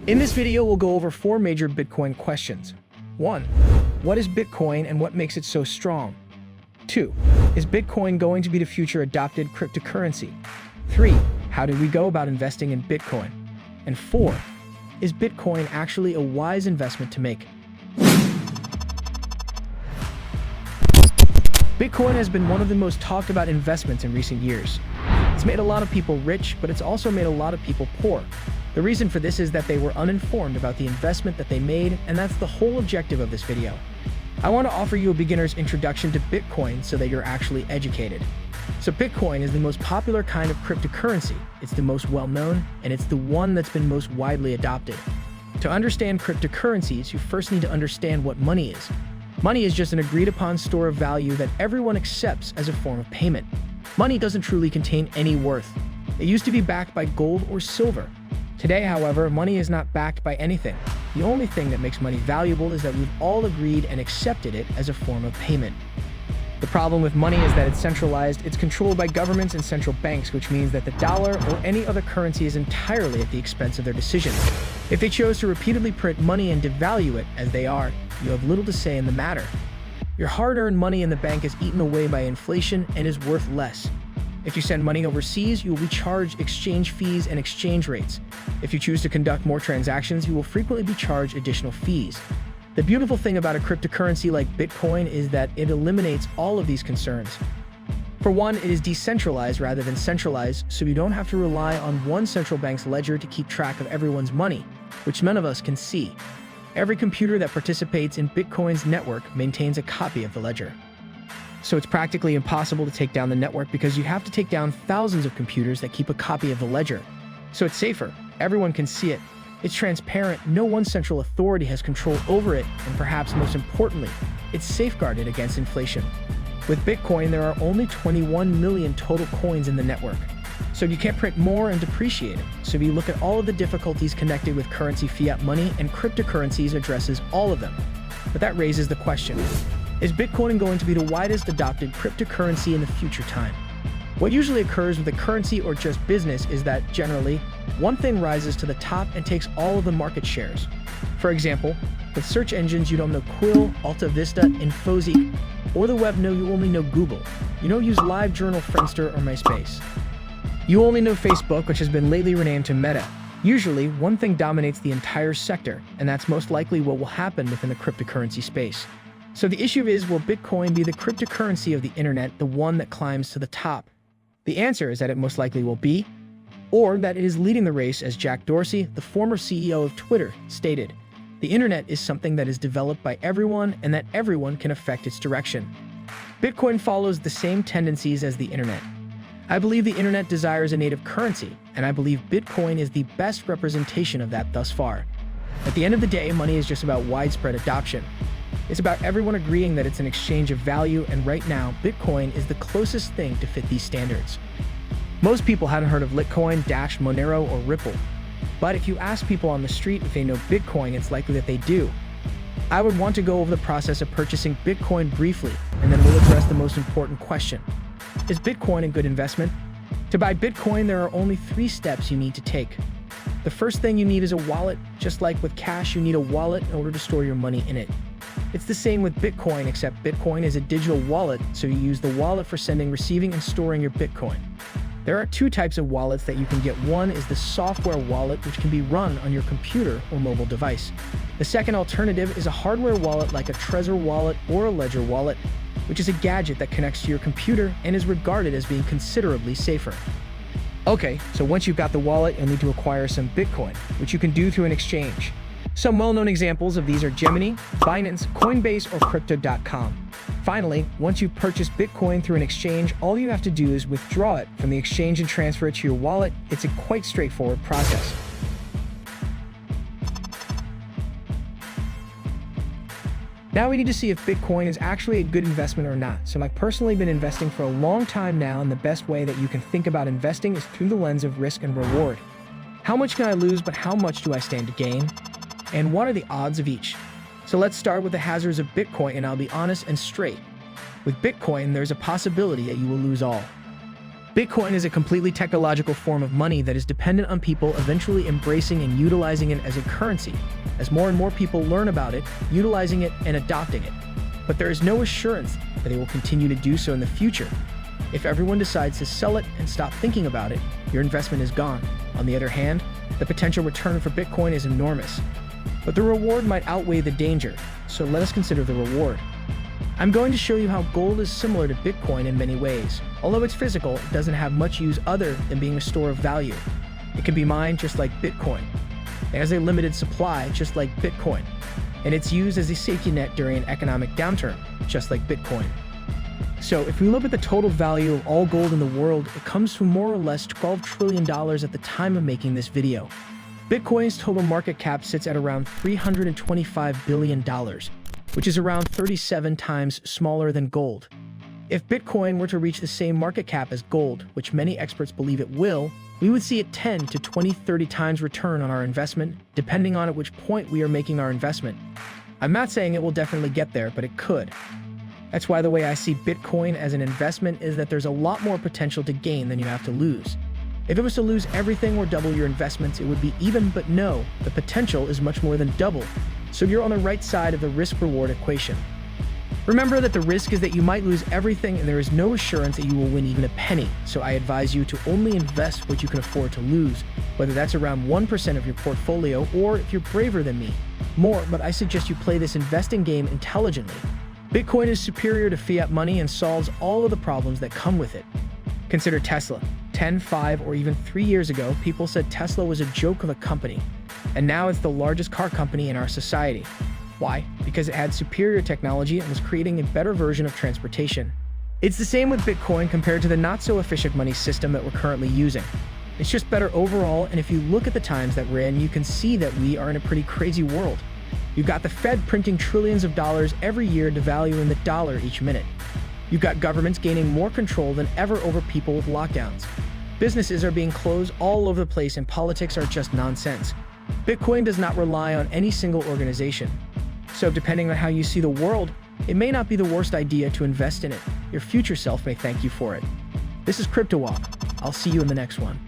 In this video, we'll go over 4 major Bitcoin questions. 1. What is Bitcoin and what makes it so strong? 2. Is Bitcoin going to be the future adopted cryptocurrency? 3. How do we go about investing in Bitcoin? And 4. Is Bitcoin actually a wise investment to make? Bitcoin has been one of the most talked about investments in recent years. It's made a lot of people rich, but it's also made a lot of people poor. The reason for this is that they were uninformed about the investment that they made, and that's the whole objective of this video. I want to offer you a beginner's introduction to Bitcoin so that you're actually educated. So Bitcoin is the most popular kind of cryptocurrency. It's the most well-known, and it's the one that's been most widely adopted. To understand cryptocurrencies, you first need to understand what money is. Money is just an agreed-upon store of value that everyone accepts as a form of payment. Money doesn't truly contain any worth. It used to be backed by gold or silver. Today, however, money is not backed by anything. The only thing that makes money valuable is that we've all agreed and accepted it as a form of payment. The problem with money is that it's centralized, it's controlled by governments and central banks, which means that the dollar or any other currency is entirely at the expense of their decisions. If they chose to repeatedly print money and devalue it, as they are, you have little to say in the matter. Your hard-earned money in the bank is eaten away by inflation and is worth less. If you send money overseas, you will be charged exchange fees and exchange rates. If you choose to conduct more transactions, you will frequently be charged additional fees. The beautiful thing about a cryptocurrency like Bitcoin is that it eliminates all of these concerns. For one, it is decentralized rather than centralized, so you don't have to rely on one central bank's ledger to keep track of everyone's money, which none of us can see. Every computer that participates in Bitcoin's network maintains a copy of the ledger. So it's practically impossible to take down the network because you have to take down thousands of computers that keep a copy of the ledger. So it's safer. Everyone can see it. It's transparent. No one central authority has control over it. And perhaps most importantly, it's safeguarded against inflation. With Bitcoin, there are only 21 million total coins in the network. So you can't print more and depreciate it. So if you look at all of the difficulties connected with currency fiat money, and cryptocurrencies addresses all of them. But that raises the question. Is Bitcoin going to be the widest adopted cryptocurrency in the future time? What usually occurs with a currency or just business is that, generally, one thing rises to the top and takes all of the market shares. For example, with search engines, you don't know Quill, Alta Vista, Infoseek, or the web, you only know Google. You don't use LiveJournal, Friendster, or MySpace. You only know Facebook, which has been lately renamed to Meta. Usually, one thing dominates the entire sector, and that's most likely what will happen within the cryptocurrency space. So the issue is, will Bitcoin be the cryptocurrency of the internet, the one that climbs to the top? The answer is that it most likely will be, or that it is leading the race, as Jack Dorsey, the former CEO of Twitter, stated. The internet is something that is developed by everyone and that everyone can affect its direction. Bitcoin follows the same tendencies as the internet. I believe the internet desires a native currency, and I believe Bitcoin is the best representation of that thus far. At the end of the day, money is just about widespread adoption. It's about everyone agreeing that it's an exchange of value, and right now, Bitcoin is the closest thing to fit these standards. Most people haven't heard of Litecoin, Dash, Monero, or Ripple. But if you ask people on the street if they know Bitcoin, it's likely that they do. I would want to go over the process of purchasing Bitcoin briefly, and then we'll address the most important question. Is Bitcoin a good investment? To buy Bitcoin, there are only 3 steps you need to take. The first thing you need is a wallet. Just like with cash, you need a wallet in order to store your money in it. It's the same with Bitcoin, except Bitcoin is a digital wallet, so you use the wallet for sending, receiving, and storing your Bitcoin. There are 2 types of wallets that you can get. One is the software wallet, which can be run on your computer or mobile device. The second alternative is a hardware wallet like a Trezor wallet or a Ledger wallet, which is a gadget that connects to your computer and is regarded as being considerably safer. Okay, so once you've got the wallet, you'll need to acquire some Bitcoin, which you can do through an exchange. Some well-known examples of these are Gemini, Binance, Coinbase, or Crypto.com. Finally, once you've purchased Bitcoin through an exchange, all you have to do is withdraw it from the exchange and transfer it to your wallet. It's a quite straightforward process. Now we need to see if Bitcoin is actually a good investment or not. So I've personally been investing for a long time now, and the best way that you can think about investing is through the lens of risk and reward. How much can I lose, but how much do I stand to gain? And what are the odds of each? So let's start with the hazards of Bitcoin, and I'll be honest and straight. With Bitcoin, there's a possibility that you will lose all. Bitcoin is a completely technological form of money that is dependent on people eventually embracing and utilizing it as a currency, as more and more people learn about it, utilizing it, and adopting it. But there is no assurance that they will continue to do so in the future. If everyone decides to sell it and stop thinking about it, your investment is gone. On the other hand, the potential return for Bitcoin is enormous. But the reward might outweigh the danger, so let us consider the reward. I'm going to show you how gold is similar to Bitcoin in many ways. Although it's physical, it doesn't have much use other than being a store of value. It can be mined just like Bitcoin. It has a limited supply just like Bitcoin. And it's used as a safety net during an economic downturn, just like Bitcoin. So if we look at the total value of all gold in the world, it comes to more or less $12 trillion at the time of making this video. Bitcoin's total market cap sits at around $325 billion, which is around 37 times smaller than gold. If Bitcoin were to reach the same market cap as gold, which many experts believe it will, we would see a 10 to 20, 30 times return on our investment, depending on at which point we are making our investment. I'm not saying it will definitely get there, but it could. That's why the way I see Bitcoin as an investment is that there's a lot more potential to gain than you have to lose. If it was to lose everything or double your investments, it would be even, but no, the potential is much more than double. So you're on the right side of the risk-reward equation. Remember that the risk is that you might lose everything and there is no assurance that you will win even a penny, so I advise you to only invest what you can afford to lose, whether that's around 1% of your portfolio or, if you're braver than me, more, but I suggest you play this investing game intelligently. Bitcoin is superior to fiat money and solves all of the problems that come with it. Consider Tesla. 10, 5, or even 3 years ago, people said Tesla was a joke of a company, and now it's the largest car company in our society. Why? Because it had superior technology and was creating a better version of transportation. It's the same with Bitcoin compared to the not-so-efficient money system that we're currently using. It's just better overall, and if you look at the times that we're in, you can see that we are in a pretty crazy world. You've got the Fed printing trillions of dollars every year, devaluing the dollar each minute. You've got governments gaining more control than ever over people with lockdowns. Businesses are being closed all over the place, and politics are just nonsense. Bitcoin does not rely on any single organization. So depending on how you see the world, it may not be the worst idea to invest in it. Your future self may thank you for it. This is CryptoWalk. I'll see you in the next one.